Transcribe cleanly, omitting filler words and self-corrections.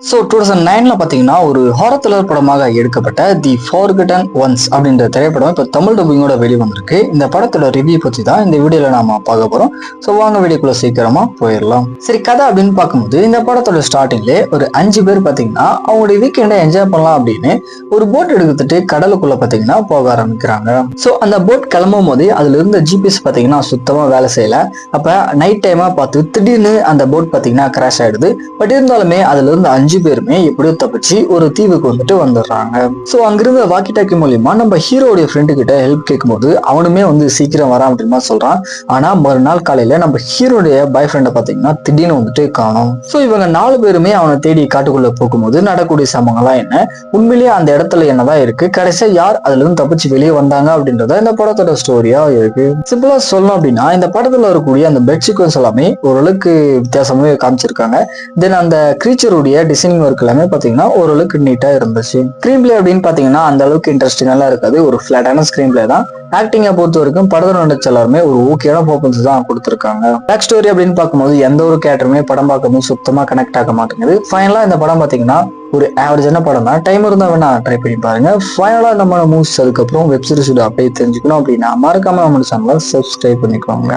So 2009ல பார்த்தீங்கன்னா ஒரு horror thriller படமாக எடுக்கப்பட்ட தி ஃபார்கட்டன் ஒன்ஸ் அப்படின்ற திரைப்படம் இப்போ தமிழ் டப்பிங்கோட வெளிவந்திருக்கு. இந்த படத்தோட ரிவ்யூ பற்றி தான் இந்த வீடியோவில் நாம பார்க்க போகிறோம். ஸோ வாங்க வீடியோக்குள்ள சீக்கிரமா போயிடலாம். சரி, கதை அப்படின்னு பார்க்கும்போது இந்த படத்தோட ஸ்டார்டிங்லேயே ஒரு 5 பேர் பார்த்தீங்கன்னா அவங்களுடைய வீக்கெண்டை என்ஜாய் பண்ணலாம் அப்படின்னு ஒரு போட் எடுத்துட்டு கடலுக்குள்ள பார்த்தீங்கன்னா போக ஆரம்பிக்கிறாங்க. ஸோ அந்த போட் கிளம்பும் போது அதுல இருந்த ஜிபிஎஸ் பார்த்தீங்கன்னா சுத்தமாக வேலை செய்யல. அப்போ நைட் டைமாக பார்த்து திடீர்னு அந்த போட் பார்த்தீங்கன்னா கிராஷ் ஆயிடுது. பட் இருந்தாலுமே அதுல இருந்து 5 பேருமே எப்படியோ தப்பிச்சு ஒரு தீவுக்கு வந்துடுறாங்க. சோ அங்கிருந்த வாக்கி டாக்கி மூலியமா நம்ம ஹீரோடைய ஃப்ரெண்டு கிட்ட ஹெல்ப் கேட்கும்போது அவனுமே சீக்கிரம் வரான் அப்படின்னு சொல்றான். ஆனா மறுநாள் காலையில நம்ம ஹீரோடைய பாய் ஃப்ரெண்டை பாத்தீங்கன்னா திடீர்னு காணும். சோ இவங்க 4 பேருமே அவனை தேடி காட்டுக்குள்ள போகும்போது நடக்கூடிய சம்பவங்கள்லாம் என்ன, உண்மையிலேயே அந்த இடத்துல என்னதான் இருக்கு, கடைசியா யார் அதுல இருந்து தப்பிச்சு வெளியே வந்தாங்க அப்படின்றத இந்த படத்தோட ஸ்டோரியா இருக்கு. சிம்பிளா சொல்லணும் அப்படின்னா இந்த படத்துல இருக்கக்கூடிய அந்த பெட் சீக்வன்ஸ் எல்லாமே ஓரளவுக்கு வித்தியாசமே காமிச்சிருக்காங்க. தென் அந்த கிரீச்சருடைய டிசைனிங் ஒர்க் எல்லாமே பாத்தீங்கன்னா ஓரளவுக்கு நீட்டா இருந்துச்சு. ஸ்கிரீன் பிளே அப்படின்னு பாத்தீங்கன்னா அந்த அளவுக்கு இன்ட்ரெஸ்டிங்கா இருக்காது, ஒரு ஃபிளாட்டான ஸ்கிரீன் பிளே தான். ஆக்டிங்கை பொறுத்த வரைக்கும் படத்தில் நடிச்ச எல்லாருமே ஒரு ஓகேயான பர்ஃபார்மன்ஸ் தான் கொடுத்துருக்காங்க. பேக் ஸ்டோரி அப்படின்னு பார்க்கும்போது எந்த ஒரு கேரக்டருமே படம் பார்க்கும்போது சுத்தமா கனெக்ட் ஆக மாட்டேங்குது. ஃபைனலா இந்த படம் பாத்தீங்கன்னா ஒரு ஆவரேஜான படம் தான். டைம் இருந்தா வேணா ட்ரை பண்ணி பாருங்க. ஃபைனலா நம்ம மூவிஸ் அதுக்கப்புறம் வெப் சீரிஸ் அப்படியே தெரிஞ்சுக்கணும் அப்படின்னா மறக்காம நம்ம சேனலை சப்ஸ்கிரைப் பண்ணிக்கோங்க.